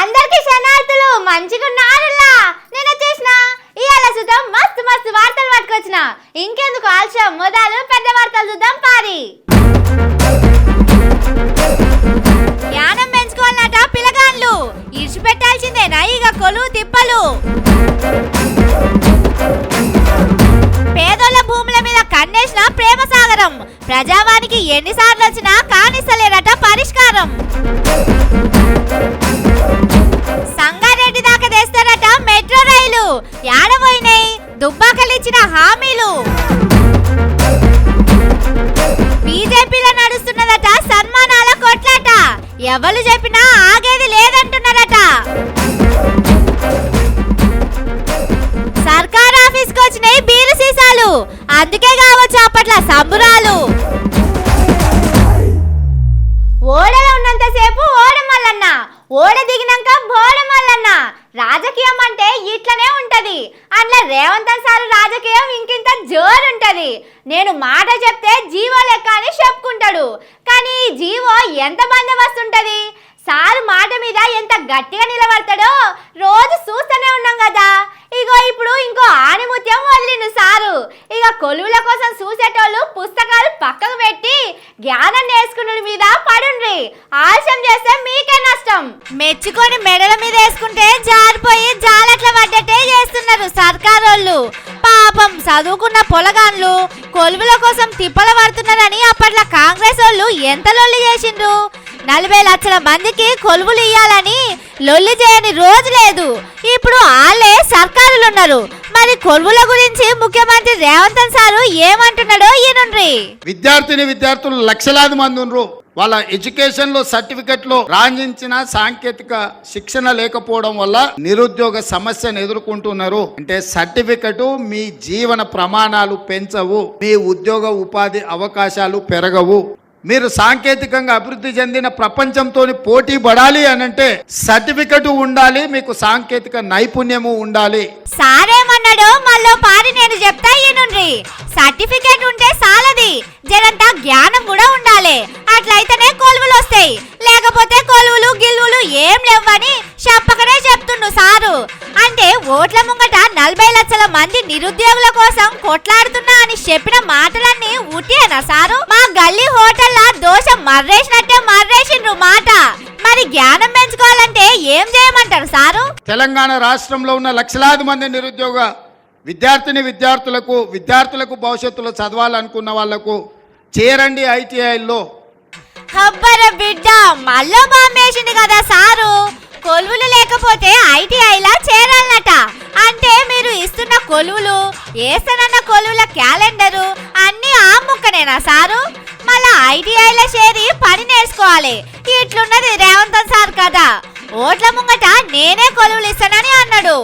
అందరికి శనార్థులు మంచిగున్నారులా. నేను వచ్చేసిన ఇవాళ చూద్దాం మస్తు మస్తు వార్తలు పట్టుకొచ్చిన. ఇంకెందుకు ఆలస్యం, మొదలు పెద్ద వార్తలు చూద్దాం పారి. జ్ఞానం పెంచుకోవాలన్నట పిల్లగాళ్ళు, ఇడిచిపెట్టాల్సిందేనా ఇక కొలువు తిప్పలు. పేదోళ్ళ భూముల మీద కన్నేసిన ప్రేమ సాగరం, ప్రజావానికి ఎన్నిసార్లు వచ్చినా కానిస్తలేరట పరిష్కారం. సంగారెడ్డి దాకా తెస్తారట మెట్రో రైలు, యాడపోయినాయి దుబ్బాకలిచ్చిన హామీలు. బీజేపీలో నడుస్తున్నదట సన్మానాల కొట్లాట, ఎవరు చెప్పినా ఆగేది లేదంటున్నారట. సర్కార్ ఆఫీస్కి వచ్చినాయి బీరు సీసాలు, అందుకే కావచ్చు అప్పట్ల సంబురాలు. ఓడలో ఉన్నంతసేపు ఓడమల్లన్న, ఓడ దిగినాక బోడమల్లన్న. రాజకీయం అంటే ఇట్లనే ఉంటది. అందులో రేవంత్ సార్ రాజకీయం ఇంకింత జోరుంటది. నేను మాట చెప్తే జీవో లెక్క అని చెప్పుకుంటాడు, కానీ ఈ జీవో ఎంత బందోబస్తు ఉంటది. సారు మాట మీద ఎంత గట్టిగా నిలబడతాడో రోజు చూస్తూనే ఉన్నాం కదా. ఇగో ఇప్పుడు ఇంకో ఆణిముత్యం వదిలిండు సారు. ఇక కొలువుల కోసం చూసేటోళ్ళు పుస్తకాలు పక్కకు పెట్టి జ్ఞానం నేర్చుకున్న మీద పడుండ్రి. ఆలస్యం చేస్తే మీకే నష్టం. మెచ్చుకొని మెడల మీద వేసుకుంటే జారిపోయి జాలట్ల పడ్డట్టే చేస్తున్నారు సర్కారోళ్ళు. పాపం చదువుకున్న పొలగాన్లు కొలువుల కోసం తిప్పల పడుతున్నారని అప్పట్లో కాంగ్రెస్ వాళ్ళు ఎంత లొల్లి చేసిండ్రు. 40 లక్షల మందికి కొలువులు ఇయ్యాలని లొల్లి చేయని రోజు లేదు. ఇప్పుడు వాళ్ళే సర్కారులు ఉన్నారు. మరి కొలువుల గురించి ముఖ్యమంత్రి రేవంత్ సారు ఏమంటున్నాడో ఈనుండ్రి. విద్యార్థులు లక్షలాది మంది ఉన్నారు. వాళ్ళ ఎడ్యుకేషన్ లో సర్టిఫికెట్ లో రాణించిన సాంకేతిక శిక్షణ లేకపోవడం వల్ల నిరుద్యోగ సమస్యను ఎదుర్కొంటున్నారు. అంటే సర్టిఫికెట్ మీ జీవన ప్రమాణాలు పెంచవు, మీ ఉద్యోగ ఉపాధి అవకాశాలు పెరగవు. మీరు సాంకేతికంగా అభివృద్ధి చెందిన ప్రపంచంతో పోటీ పడాలి అనంటే సర్టిఫికెట్ ఉండాలి, మీకు సాంకేతిక నైపుణ్యము ఉండాలి. సారేమన్నాడో మళ్ళీ పారి నేను చెప్తా ఈనుండ్రి. సర్టిఫికేట్ ఉంటే సాలది, జరంత జ్ఞానం కూడా ఉండాలి. అట్లయితేనే కొలువులు వస్తాయి, లేకపోతే కొలువులు గిల్వులు ఏం లేవని చెప్పకనే చెప్తుండు సారు. అంటే ఓట్ల ముంగట 40 లక్షల మంది నిరుద్యోగుల కోసం కొట్లాడుతున్నా అని చెప్పిన మాటలన్నీ ఉట్టియేనా సారు? మా గల్లీ హోటల్లా దోశ మర్రేసినట్టే మర్రేసిండ్రు మాట. మరి జ్ఞానం పెంచుకోవాలంటే ఏం చేయమంటారు సారు? తెలంగాణ రాష్ట్రంలో ఉన్న లక్షలాది మంది నిరుద్యోగ విద్యార్థులకు భవిష్యత్తులో చదవాలనుకున్న వాళ్లకు చేరండి ఐటీఐలో. హబ్బర బిడ్డ మళ్ళీ బాంబేసింది కదా సారు. కొలువులు లేకపోతే ఐటీఐలా చేరాలన్నట. అంటే మీరు ఇస్తున్న కొలువులు, వేస్తానన్న కొలువుల క్యాలెండరు అన్ని ఆ ముక్కనేనా సారు? మళ్ళా ఐటీఐలో చేరి పని నేర్చుకోవాలి. ఇట్లున్నది రేవంత్ సార్ కదా. ఓట్ల ముంగట నేనే కొలువులు ఇస్తానని అన్నాడు,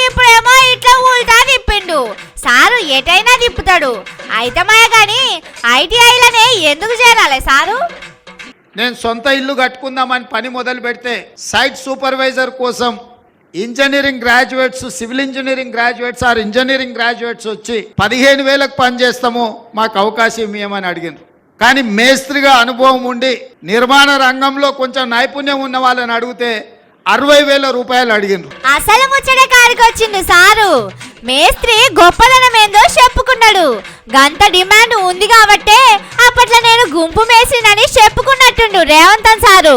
ఇప్పుడేమో ఇట్లా ఉల్టా తిప్పిండు. సారు ఎటైనా తిప్పుతాడు. అయితమయ్య గాని ఐటీఐలనే ఎందుకు చేరాలి సారు? నేను సొంత ఇల్లు కట్టుకుందామని పని మొదలు పెడితే సైట్ సూపర్వైజర్ కోసం engineering graduates, civil engineering graduates or engineering graduates వచ్చి 15,000కు పని చేస్తాము, మాకు అవకాశం ఇవ్వమని అడిగినారు. కానీ మేస్త్రిగా అనుభవం ఉండి నిర్మాణ రంగంలో కొంచెం నైపుణ్యం ఉన్న వాళ్ళని అడిగితే 60,000 రూపాయలు అడిగినారు. అసలు ముచ్చడే కాడికి వచ్చిండు సారు. మేస్త్రి గొప్పదనం ఏందో చెప్పుకున్నాడు. గంత డిమాండ్ ఉంది కాబట్టే అప్పట్లో నేను గుంపు మేస్త్రినని చెప్పుకున్నట్టుండు రేవంత్ సారు.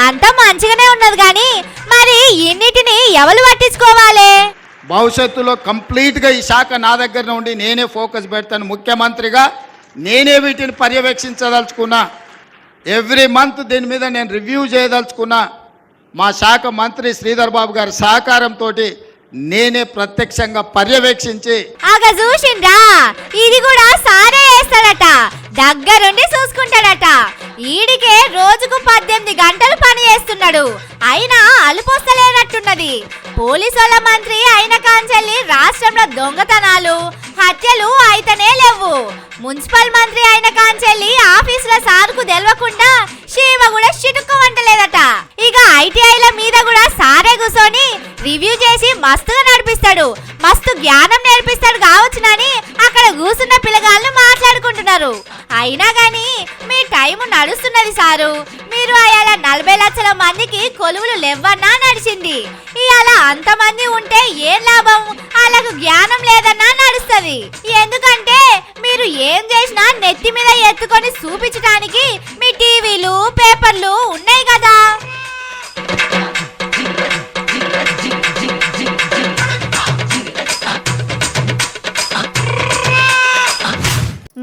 అంతా మంచిగానే ఉన్నది, కానీ మరి ఇన్నిటిని ఎవరు పట్టించుకోవాలి? భవిష్యత్తులో కంప్లీట్గా ఈ శాఖ నా దగ్గర నుండి నేనే ఫోకస్ పెడతాను. ముఖ్యమంత్రిగా నేనే వీటిని పర్యవేక్షించదలుచుకున్నా. ఎవ్రీ మంత్ దీని మీద నేను రివ్యూ చేయదలుచుకున్నా. మా శాఖ మంత్రి శ్రీధర్ బాబు గారి సహకారంతో నేనే ప్రత్యక్షంగా పర్యవేక్షించి చూసిండ్రా, ఇది కూడా సారే వేస్తాడట, దగ్గరుండి చూసుకుంటాడట. ఈడికే రోజుకు 18 గంటలు పని చేస్తున్నాడు, అయినా అలుపోస్తలేనట్టున్నది. పోలీసుల మంత్రి అయిన కాంచెల్లి రాష్ట్రంలో దొంగతనాలు, హత్యలు అయితేనే లేవు. మున్సిపల్ మంత్రి అయిన కాంచెల్లి ఆఫీసుల సార్కు తెలవకుండా శివ కూడా చిటుక్కు వంటలేదట. ఇక ఐటీఐల మీద కూడా సారే కూర్చొని రివ్యూ చేసి మస్తుగా నడిపిస్తాడు, మస్తు జ్ఞానం నేర్పిస్తాడు కావచ్చునని అక్కడ కూర్చున్న పిల్లగాళ్ళు మాట్లాడుకుంటున్నారు. అయినా గాని మీ టైం నడుస్తున్నది సారు, మీరు మీరు అయాల 40 లక్షల మందికి కొలువులు లేవన్నా నడిచింది. ఇవాళ అంతమంది ఉంటే ఏం లాభం? వాళ్ళకు జ్ఞానం లేదన్నా నడుస్తుంది. ఎందుకంటే మీరు ఏం చేసినా నెత్తి మీద ఎత్తుకొని చూపించడానికి మీ టీవీలు పేపర్లు ఉన్నాయి కదా.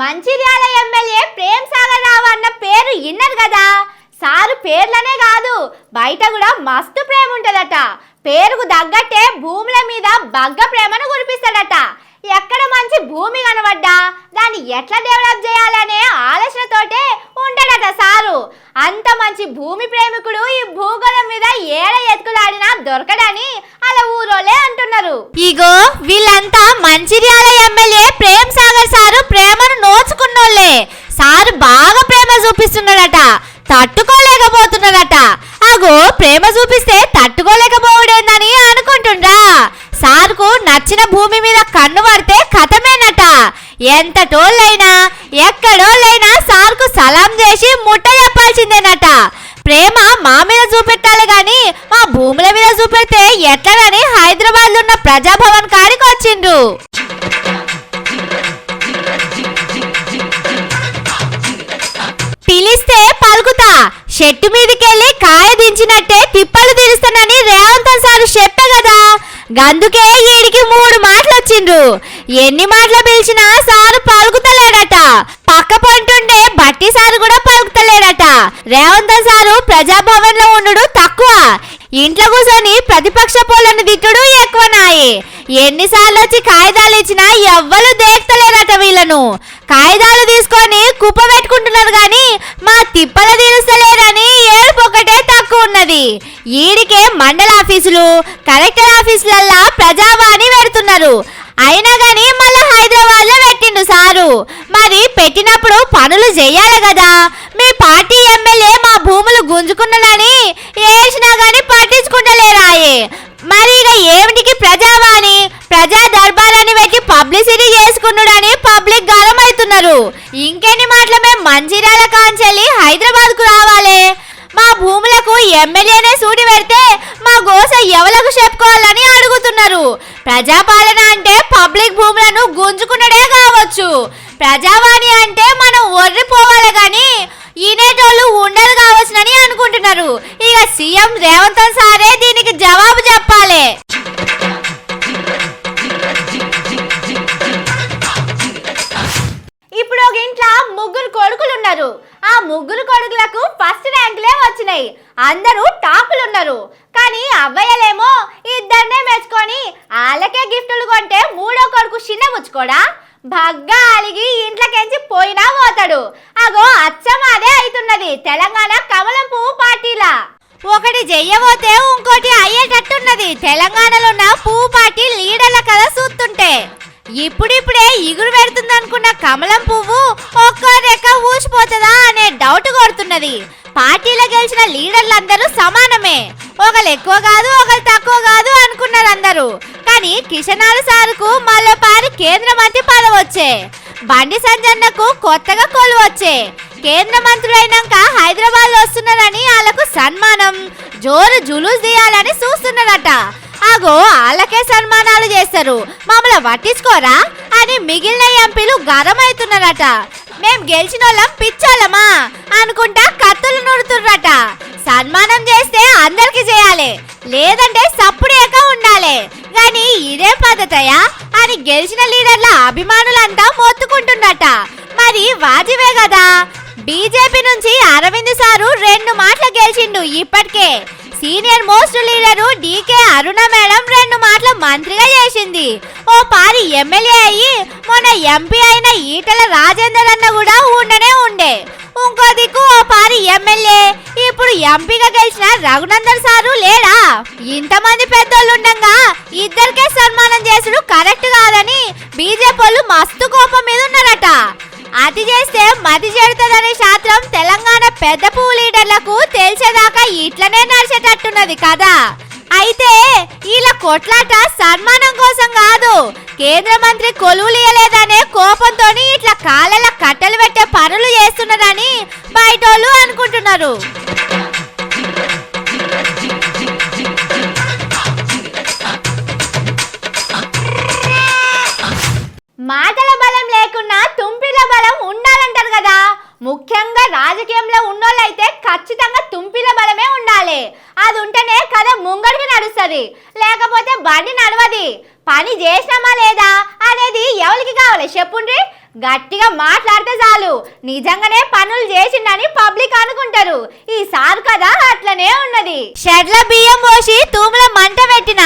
మంచిర్యాల ఎమ్మెల్యే ప్రేమ్ సాగర్ రావు అన్న పేరు విన్నారు కదా. సారు పేర్లనే కాదు బయట కూడా మస్తు ప్రేమ ఉంటదట. పేరుకు తగ్గట్టే భూముల మీద బగ్గ ప్రేమను కురిపిస్తాడట. ఎక్కడ మంచి భూమి కనబడ్డా దాన్ని ఎట్లా డెవలప్ చేయాలనే ఆలోచనతోటే ఉంటాడట సారు. అంత మంచి భూమి ప్రేమికుడు ఈ భూగోళం మీద ఏడ ఎత్తుకులాడినా దొరకడని అలా ఊరోలే అంటున్నారు. ఇగో వీళ్ళంతా మంచిర్యాల ఎమ్మెల్యే ప్రేమ్ సాగర్ సారు ప్రేమను నోచుకున్నోళ్లే. సారు బాగా ప్రేమ చూపిస్తున్నాడట, తట్టుకోలేకపోతున్నాడట. అగో ప్రేమ చూపిస్తే తట్టుకోలేకపోవడేందని అనుకుంటుండ్రా. సార్కు నచ్చిన భూమి మీద కన్ను పడితే కథమేనట. ఎంత టోళ్ళైనా ఎక్కడోళ్ళైనా సార్కు సలాం చేసి ముట్ట చెప్పాల్సిందేనట. ప్రేమ మా మీద చూపెట్టాలి గాని మా భూముల మీద చూపెడితే ఎట్లనని హైదరాబాద్ ఉన్న ప్రజాభవన్ కాడికి వచ్చిండ్రు. పిలిస్తే పలుకుతా, చెట్టు మీదకెళ్ళి కాయ దించినట్టే తిప్పలు తీరుస్తానని రేవంత్ సారు చెప్పే కదా. గందుకే ఈడికి 3 మాటలు వచ్చిండ్రు. ఎన్ని మాటలు పిలిచినా సారు పలుకుతలేడట. పక్క పొంటుండే బట్టి సారు కూడా పలుకుతలేడట. రేవంత్ సారు ప్రజాభవన్ లో ఉండు తక్కువ, ఇంట్లో కూర్చొని ప్రతిపక్ష పోలను తిట్టుడు ఎక్కువనాయి. ఎన్నిసార్లు వచ్చి కాగితాలు ఇచ్చినా ఎవ్వరు దేక్తలేరట వీళ్ళను. కాగితాలు తీసుకొని కుప్ప పెట్టుకుంటున్నారు గాని మా తిప్పల తీరుస్తలేరని ఏడుపు ఒకటే తక్కువ ఉన్నది. ఈడికే మండల ఆఫీసులు కలెక్టర్ ఆఫీసులల్లా ప్రజావాణి పెడుతున్నారు. అయినా గాని మళ్ళీ హైదరాబాద్ లో పెట్టిండు సారు. మరి పెట్టినప్పుడు పనులు చెయ్యాలి కదా. మీ పార్టీ ఎమ్మెల్యే మా భూములు గుంజుకున్నానని ఏడ్చినా గాని పట్టించుకుంటలేరాయే. మరి ఇక ఏమిటికి ప్రజావాణి ప్రజా దర్బారాన్ని పెట్టి పబ్లిసిటీ చేసుకున్నాడని పబ్లిక్ గరం అవుతున్నారు. ఇంకెన్ని మాటలు మేము మంచిర్యాల కాంచెల్లి హైదరాబాద్ కు రావాలి. మా భూములకు ఎమ్మెల్యేనే సూటి పెడితే మా గోస ఎవలకు చెప్పుకోవాలని అడుగుతున్నారు. ప్రజాపాలన అంటే పబ్లిక్ భూములను గుంజుకున్నడే కావచ్చు. ప్రజావాణి అంటే మనం ఒర్రిపోవాలి గాని ఈనేటోళ్ళు ఉండరు కావచ్చునని అనుకుంటున్నారు. ఇక సీఎం రేవంత్ సారే దీనికి జవాబు చెప్పాలి. ఇప్పుడు ఒక ఇంట్లో 3 కొడుకులు ఉన్నారు. ఆ 3 కొడుకులకు ఫస్ట్ ర్యాంకులే వచ్చినాయి. అందరూ టాపులు ఉన్నారు. కానీ అవ్వయ్యలేమో ఇద్దరినే మెచ్చుకొని వాళ్ళకే గిఫ్టులు కొంటే 3వ కొడుకు చిన్న ముచ్చుకోడా భగ్గా అలిగి ఇంట్లోకెంచి పోయినా పోతాడు. అగో అచ్చం అదే అవుతున్నది తెలంగాణ కమలం పువ్వు పార్టీలా. ఒకటి చెయ్యబోతే ఇంకోటి అయ్యేటట్టున్నది తెలంగాణలో ఉన్న పువ్వు పార్టీ లీడర్ల కథ చూస్తుంటే. ఇప్పుడిప్పుడే ఇగురు పెడుతుంది అనుకున్న కమలం పువ్వు ఒక్క రెక్క ఊసిపోతుందా అనే డౌట్ కొడుతున్నది. పార్టీలో గెలిచిన లీడర్లందరూ సమానమే. ఒకరు ఎక్కువ కాదు ఒకరు తక్కువ కాదు అనుకున్నారు అందరూ. కానీ కిషనారు సారుకు మళ్ళీ కేంద్ర మంత్రి పదవి వచ్చే, బండి సంజన్నకు కొత్తగా కొలువు వచ్చే. కేంద్ర మంత్రులు అయినాక హైదరాబాద్ లో వస్తున్నారని వాళ్ళకు సన్మానం జోరు జులూస్ తీయాలని చూస్తున్నారట. అగో వాళ్ళకే సన్మానాలు చేస్తారు, మమ్మల్ని పట్టించుకోరా అని మిగిలిన ఎంపీలు గరం అవుతున్నారట. మేం గెలిచిన వాళ్ళం పిచ్చోళ్ళమా అనుకుంటా కత్తులు నుడుతుర్రట. సన్మానం చేస్తే అందరికి చేయాలి, లేదంటే సప్పుడేక ఉండాలి. కానీ ఇదే పద్ధతయా అని గెలిచిన లీడర్ల అభిమానులంతా మొత్తుకుంటున్నట. మరి వాజివే కదా. బీజేపీ నుంచి అరవింద్ సారు 2 మాటలు గెలిచిండు. ఇప్పటికే సీనియర్ మోస్ట్ లీడరు డీకే అరుణ మేడం 2 మాటలు మంత్రిగా చేసింది. ఓ పారి ఎమ్మెల్యే అయ్యి మొన్న ఎంపీ అయిన ఈటల రాజేందర్ అన్న కూడా ఉండనే ఉండే. ఇంకో దిక్కు ఓ పారి ఎమ్మెల్యే ఇప్పుడు ఎంపీగా గెలిచిన రఘునందన్ సారు లేడా. ఇంతమంది పెద్దోళ్ళు ఉండగా ఇద్దరికే సన్మానం చేసుడు కరెక్ట్ కాదని బీజేపీ వాళ్ళు మస్తు కోపం మీద ఉన్నారట. అతి చేస్తే మతి చెడుతుందనే శాస్త్రం తెలంగాణ పెద్ద పువ్వు లీడర్లకు తెలిసేదాకా ఇట్లనే నడిచేటట్టున్నది కదా. అయితే వీళ్ళ కొట్లాట సన్మానం కోసం కాదు, కేంద్ర మంత్రి కొలువులియలేదనే కోపంతో ఇట్లా కాళ్ళ కట్టెలు పెట్టే పనులు చేస్తున్నారని బయటోళ్ళు అనుకుంటున్నారు. మాటల బలం లేకున్నా తుంపిల బలం ఉండాలంటారు కదా. ముఖ్యంగా రాజకీయంలో ఉన్నోళ్ళైతే ఖచ్చితంగా తుంపిల బలమే ఉండాలి. అది ఉంటేనే కదా ముంగడికి నడుస్తుంది, లేకపోతే బండి నడవది. పని చేసినామా లేదా అనేది ఎవరికి కావాలి చెప్పుండ్రి. గట్టిగా మాట్లాడితే చాలు నిజంగానే పనులు చేసిండని పబ్లిక్ అనుకుంటారు. ఈసారి కదా అట్లనే ఉన్నది. షెడ్ల బియ్యం పోసి తూముల మంట పెట్టిన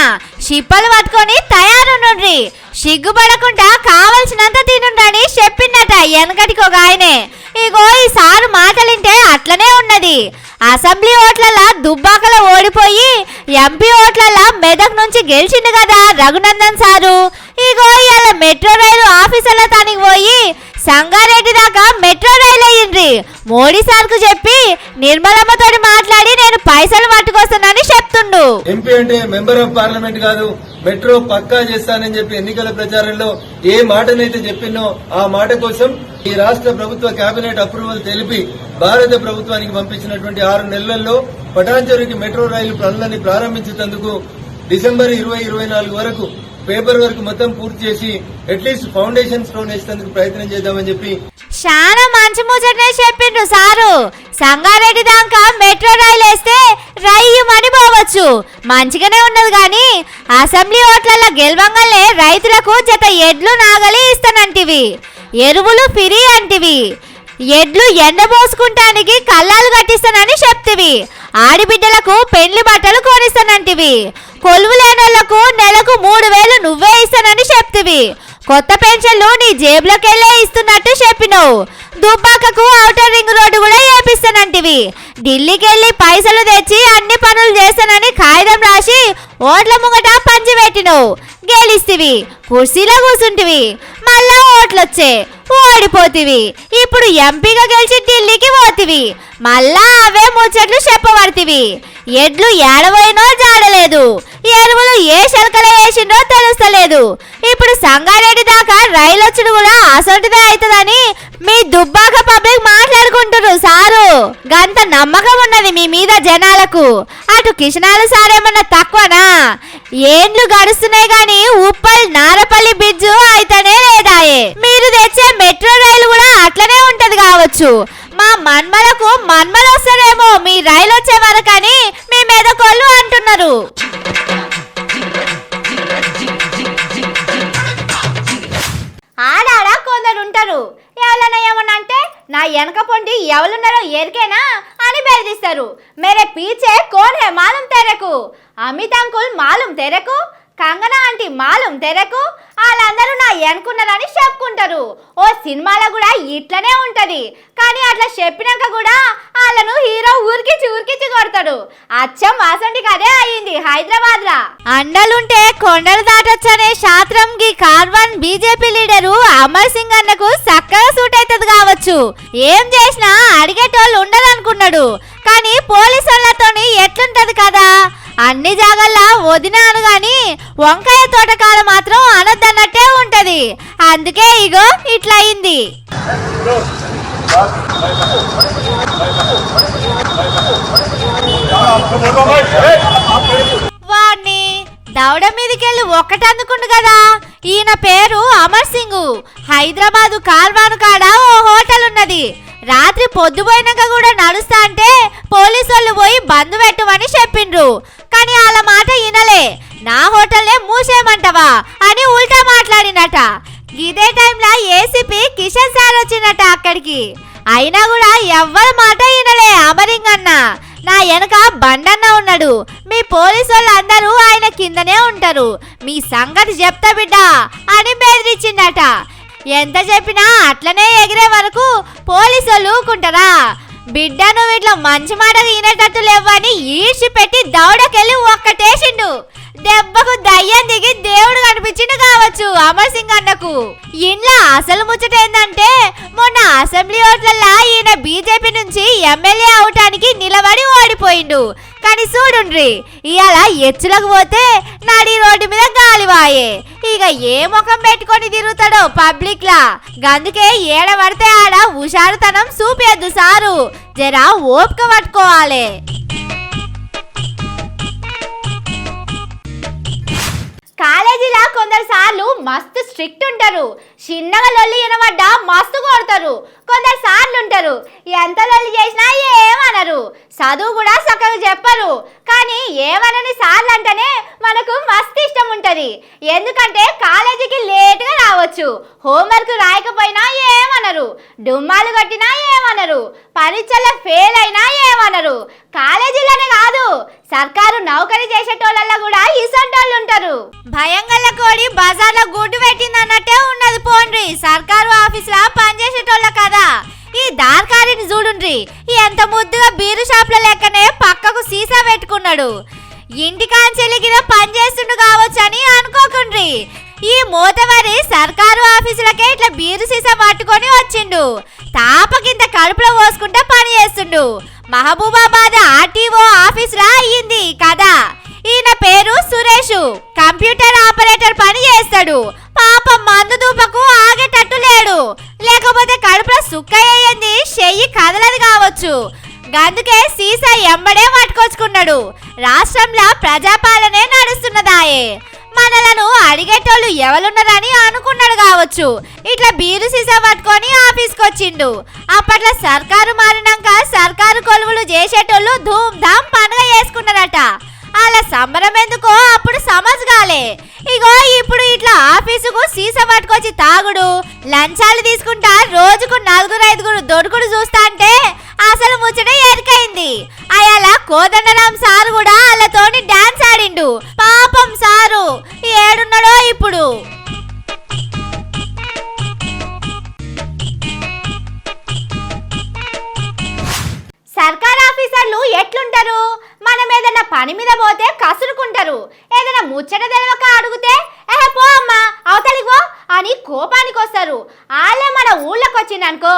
షిప్పలు పట్టుకొని తయారుండ్రి, సిగ్గుపడకుండా కావలసినంత తినుండని చెప్పిందట వెనకటికి ఒక ఆయనే. ఇగో ఈసారి మాటలింటే అట్లనే ఉన్నది. అసెంబ్లీ ఓట్లలా దుబ్బాకలో ఓడిపోయి ఎంపీ ఓట్లలా మెదక్ నుంచి గెలిచిండు కదా రఘునందన్ సారు. ఇగో ఇవాళ మెట్రో రైలు ఆఫీసర్ల తానికి పోయి సంగారెడ్డి దాకా మెట్రో రైలు అయ్యిండ్రి. మోడీ సార్కు చెప్పి నిర్మలమ్మతో మాట్లాడి నేను పైసలు పట్టుకొస్తానని చెప్తుండు. ఎంపీ అంటే మెంబర్ ఆఫ్ పార్లమెంట్ కాదు, మెట్రో పక్కా చేస్తానని చెప్పి ఎన్నికల ప్రచారంలో ఏ మాటనైతే చెప్పినో ఆ మాట కోసం ఈ రాష్ట్ర ప్రభుత్వ కేబినెట్ అప్రూవల్ తెలిపి భారత ప్రభుత్వానికి పంపించినటువంటి 6 నెలల్లో పటాన్చెరుకి మెట్రో రైలు పనులని ప్రారంభించేందుకు డిసెంబర్ 2024 వరకు పేపర్ వర్క్ మొత్తం పూర్తి చేసి అట్లీస్ట్ ఫౌండేషన్ స్టోన్ వేసేందుకు ప్రయత్నం చేద్దామని చెప్పి చాలా మంచి ముచ్చటనే చెప్పిండ్రు సారు. సంగారెడ్డి దాకా మెట్రో రైలు వేస్తే రైయమని పోవచ్చు, మంచిగానే ఉన్నది. కానీ అసెంబ్లీ ఓట్లలో గెలవంగానే రైతులకు జత ఎడ్లు నాగలి ఇస్తానంటివి, ఎరువులు ఫ్రీ అంటివి, ఎడ్లు ఎండబోసుకుంటానికి కళ్ళాలు కట్టిస్తానని చెప్తివి, ఆడిబిడ్డలకు పెళ్లి బట్టలు కొనిస్తానంటివి, కొలువు లేనోళ్లకు నెలకు 3000 నువ్వే ఇస్తానని చెప్తివి, కొత్త పెన్షన్లు నీ జేబులోకెళ్ళే ఇస్తున్నట్టు చెప్పినావు, దుబ్బాకకు ఔటర్ రింగ్ రోడ్డు కూడా వేపిస్తానంటివి, ఢిల్లీకి వెళ్ళి పైసలు తెచ్చి అన్ని పనులు చేస్తానని కాగితం రాసి ఓట్ల ముంగట పంచి పెట్టినావు, గెలిస్తివి, కుర్చీలో కూర్చుంటివి, మళ్ళా ఓట్లొచ్చే ఓడిపోతివి, ఇప్పుడు ఎంపీగా గెలిచి ఢిల్లీకి పోతివి, మళ్ళా అవే ముచ్చట్లు చెప్పబడితివి. ఎడ్లు ఏడవైనో జాడలేదు, ఎరువులు ఏ శల్కల వేసిండో తెలుస్తలేదు. ఇప్పుడు సంగారెడ్డి దాకా రైలు వచ్చుడు కూడా అసొంటిదే అవుతుందని మీ దుబ్బాక పబ్లిక్ మాట్లాడుకుంటున్నారు సారు. గంత నమ్మకం ఉన్నది మీ మీద జనాలకు. అటు కిషనాలు సారేమన్నా తక్కువనా? ఏండ్లు గడుస్తున్నాయి గాని ఉప్పల్ నారపల్లి బ్రిడ్జు అయితేనే లేదాయే. మీరు తెచ్చే మెట్రో రైలు కూడా అట్లనే ఉంటది కావచ్చు. మా మన్మలకు మన్మలు వస్తారేమో మీ రైలు వచ్చే వరకని మీ మెదకోళ్ళు అంటున్నారు. ఆడాడ కొందరు ఉంటారు, ఎవరైనా ఏమన్నా అంటే నా వెనక పొంటి ఎవరున్నారో ఎరికేనా అని బెదిరిస్తారు. మేరే పీచే కోన్ హే మాలూం తెరకు, అమిత్ అంకుల్ మాలూం తెరకు, కంగనా ఆంటీ మాలూం తెరకు, వాళ్ళందరూ నా వెనుకున్నారని చెప్పుకుంటారు. ఓ సినిమాలో కూడా ఇట్లనే ఉంటది. కానీ అట్లా చెప్పినాక కూడా వాళ్ళను హీరో ఊరికిచ్చి కొడతాడు. అచ్చం వాసంటికి అదే అయ్యింది హైదరాబాద్ లా. అండలుంటే కొండలు దాటొచ్చనే శాస్త్రం గీ కార్వాన్ బీజేపీ లీడరు అమర్ సింగ్ అన్నకు చక్కగా సూట్ అవుతుంది కావచ్చు. ఏం చేసినా అడిగేటోళ్ళు ఉండరనుకున్నాడు. కానీ పోలీసు వాళ్ళతోని ఎట్లుంటది కదా, అన్ని జాగల్లా వదినాను గాని వంకాయ తోటకాల మాత్రం అనొద్దన్నట్టే ఉంటది. అందుకే ఇగో ఇట్లా అయింది. వాణ్ణి దౌడ మీదకెళ్ళి ఒక్కటి అందుకుండు కదా. ఈయన పేరు అమర్ సింగ్. హైదరాబాదు కార్వాను కాడ ఓ హోటల్ ఉన్నది. రాత్రి పొద్దుపోయినాక కూడా నడుస్తా అంటే పోలీసు వాళ్ళు పోయి బంద్ పెట్టమని చెప్పిండ్రు. కానీ వాళ్ళ మాట వినలే. నా హోటల్నే మూసేయమంటవా అని ఉల్టా మాట్లాడినట. ఇదే టైంలో ఏసీపీ కిషన్ సార్ వచ్చినట అక్కడికి. అయినా కూడా ఎవ్వరి మాట వినలే అమరింగ్ అన్న. నా వెనక బండన్న ఉన్నాడు. మీ పోలీసు వాళ్ళు అందరూ ఆయన కిందనే ఉంటారు. మీ సంగతి చెప్తా బిడ్డ అని బెదిరించిందట. ఎంత చెప్పినా అట్లనే ఎగిరే వరకు పోలీసు వాళ్ళు ఊకుంటారా? బిడ్డ నువ్వు ఇట్లా మంచి మాట వినేటట్టు లేవని ఈడ్చి పెట్టి దౌడకెళ్ళి ఒక్కటేసిండు. దెబ్బకు దయ్యం దిగి దేవుడు కనిపించిండు కావచ్చు అమర్ సింగ్ అన్నకు. ఇంట్లో అసలు ముచ్చట ఏందంటే మొన్న అసెంబ్లీ ఓట్లల్లా ఈయన బీజేపీ నుంచి ఎమ్మెల్యే అవటానికి నిలబడి ఓడిపోయిండు. కానీ చూడుండ్రి ఇవాళ ఎచ్చులకు పోతే నడి రోడ్డు మీద గాలివాయే. ఇక ఏ ముఖం పెట్టుకొని తిరుగుతాడో పబ్లిక్ లా. గందుకే ఏడ పడితే ఆడ హుషారుతనం చూపేద్దు సారు. జరా ఓపిక పట్టుకోవాలి. కాలేజీలా కొందరు కొందరు సార్లు మస్తు స్ట్రిక్ట్ ఉంటారు, చిన్నగా లొల్లి వినబడ్డా మస్తు కొడతారు. కొందరు సార్లు ఉంటారు ఎంత లొల్లి చేసినా ఏమనరు, చదువు కూడా చక్కగా చెప్పరు. కానీ ఏమనని సార్లు అంటేనే మనకు మస్తు ఇష్టం ఉంటుంది. ఎందుకంటే కాలేజీకి లేటుగా రావచ్చు, హోంవర్క్ రాయకపోయినా ఏమనరు, డుమ్మాలు కొట్టినా ఏమనరు, పరీక్షల్లో ఫెయిల్ అయినా ఏమనరు. కాలేజీలోనే కాదు, సర్కారు నౌకరీ చేసేటోళ్ళల్లో కూడా ఇసంటోళ్ళు ఉంటారు. భయంగల కోడి బజార్లో గుడ్డు పెట్టింది అన్నట్టే ఉన్నది. పోండ్రి సర్కారు ఆఫీసులో పనిచేసేటోళ్ళ కదా. ఈ దార్కారిని చూడుండ్రి, ఎంత ముద్దుగా బీరు షాప్ల లెక్కనే పక్కకు సీసా పెట్టుకున్నాడు. ఇంటికాంచెలిగిన పని చేస్తుండు కావచ్చు అని అనుకోకుండ్రి. ఈ మూతవరి సర్కారు ఆఫీసులకే ఇట్లా బీరు సీసా పట్టుకొని వచ్చిండు. తాపకింత కడుపులో పోసుకుంటే పని చేస్తుండు. మహబూబాబాద్ ఆర్టీఓ ఆఫీసులా అయ్యింది కదా. ఈయన పేరు సురేష్, కంప్యూటర్ ఆపరేటర్ పని చేస్తాడు. పాపం మందు దూపకు ఆగేటట్టు లేడు, లేకపోతే కడుపులో సుక్కయ్యింది, చెయ్యి కదలదు కావచ్చు. గందుకే సీసా ఎంబడే పట్టుకొచ్చుకున్నాడు. రాష్ట్రంలో ప్రజాపాలనే నడుస్తున్నదాయే. మనలను అడిగేటోళ్ళు ఎవరున్నారని అనుకున్నాడు కావచ్చు. ఇట్లా బీరు సీసా పట్టుకొని ఆఫీస్కి వచ్చిండు. అప్పట్లో సర్కారు మారినాక సర్కారు కొలువులు చేసేటోళ్ళు ధూమ్ ధామ్ పండుగ చేసుకున్నారట. అలా సంబరం ఎందుకో అప్పుడు సమజ్ కాలే. ఇగో ఇప్పుడు ఇట్లా ఆఫీసుకు సీసా పట్టుకొచ్చి తాగుడు, లంచాలు తీసుకుంటా రోజుకు 4-5 దొరుకుడు చూస్తా అంటే అసలు ముచ్చట ఎరికైంది. అయాల కోదండరాం సారు కూడా వాళ్ళతోని డాన్స్ ఆడిండు. పాపం సారు ఏడున్నాడో ఇప్పుడు. సర్కార్ ఆఫీసర్లు ఎట్లుంటారు? మనం ఏదైనా పని మీద పోతే కసురుకుంటారు, ఏదైనా ముచ్చట తెలవక అడిగితే పో అమ్మా అవతలికి పో అని కోపానికి వస్తారు. వాళ్ళే మన ఊళ్ళకి వచ్చిందనుకో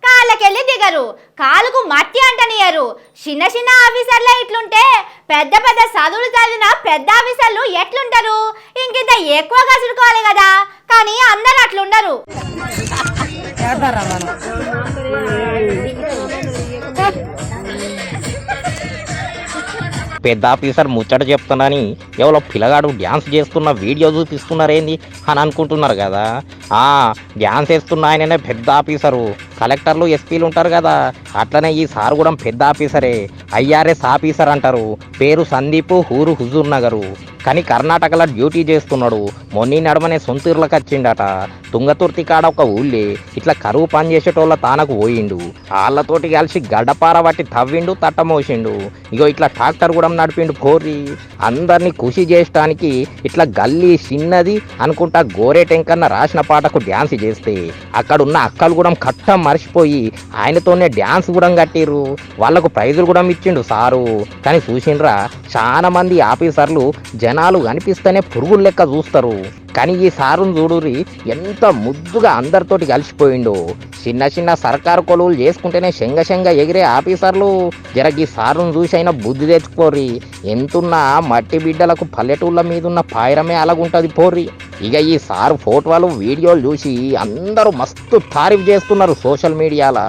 కాళ్ళకెళ్ళి దిగరు, కాలుకు మట్టి అంటనియరు. చిన్న చిన్న ఆఫీసర్లే ఇట్లుంటే పెద్ద పెద్ద చదువులు చదివిన పెద్ద ఆఫీసర్లు ఎట్లుంటారు? ఇంకింత ఎక్కువ కసురుకోవాలి కదా, కానీ అందరు అట్లుండరు. పెద్ద ఆఫీసర్ ముచ్చట చెప్తున్నాని ఎవరో పిల్లగాడు డ్యాన్స్ చేస్తున్న వీడియో చూపిస్తున్నారేంది అని అనుకుంటున్నారు కదా. డ్యాన్స్ వేస్తున్న ఆయననే పెద్ద ఆఫీసరు. కలెక్టర్లు ఎస్పీలు ఉంటారు కదా, అట్లనే ఈ సార్ కూడా పెద్ద ఆఫీసరే. ఐఆర్ఎస్ ఆఫీసర్ అంటారు. పేరు సందీప్, ఊరు హుజూర్ నగరు. కానీ కర్ణాటకలో డ్యూటీ చేస్తున్నాడు. మొన్నీ నడమనే సొంతూర్లకు వచ్చిండట. తుంగతుర్తి కాడ ఒక ఊళ్ళే ఇట్లా కరువు పని చేసేటోళ్ళ తానకు పోయిండు. వాళ్ళతోటి కలిసి గడ్డపార పట్టి తవ్విండు, తట్టమోసిండు. ఇగో ఇట్లా ట్రాక్టర్ కూడా నడిపిండు. పోర్రి అందరినీ ఖుషి చేయడానికి ఇట్లా గల్లీ చిన్నది అనుకుంటా గోరే టెంకన్న రాసిన పాటకు డ్యాన్స్ చేస్తే అక్కడున్న అక్కలు కూడా కట్టం మర్చిపోయి ఆయనతోనే డ్యాన్స్ కూడా కట్టిర్రు. వాళ్లకు ప్రైజులు కూడా ఇచ్చిండు సారు. కానీ చూసిండ్రా, చాలా మంది ఆఫీసర్లు జనాలు కనిపిస్తేనే పురుగులు లెక్క చూస్తారు. కానీ ఈ సారును చూడురి ఎంత ముద్దుగా అందరితోటి కలిసిపోయిండు. చిన్న చిన్న సర్కారు కొలువులు చేసుకుంటేనే శంగ ఎగిరే ఆఫీసర్లు జరగి సారును చూసైనా బుద్ధి తెచ్చుకోర్రి. ఎంతున్నా మట్టి బిడ్డలకు పల్లెటూళ్ళ మీదున్న పాయరమే అలాగుంటది పోర్రి. ఇక ఈ సారు ఫోటోలు వీడియోలు చూసి అందరూ మస్తు తారీఫ్ చేస్తున్నారు సోషల్ మీడియాలో.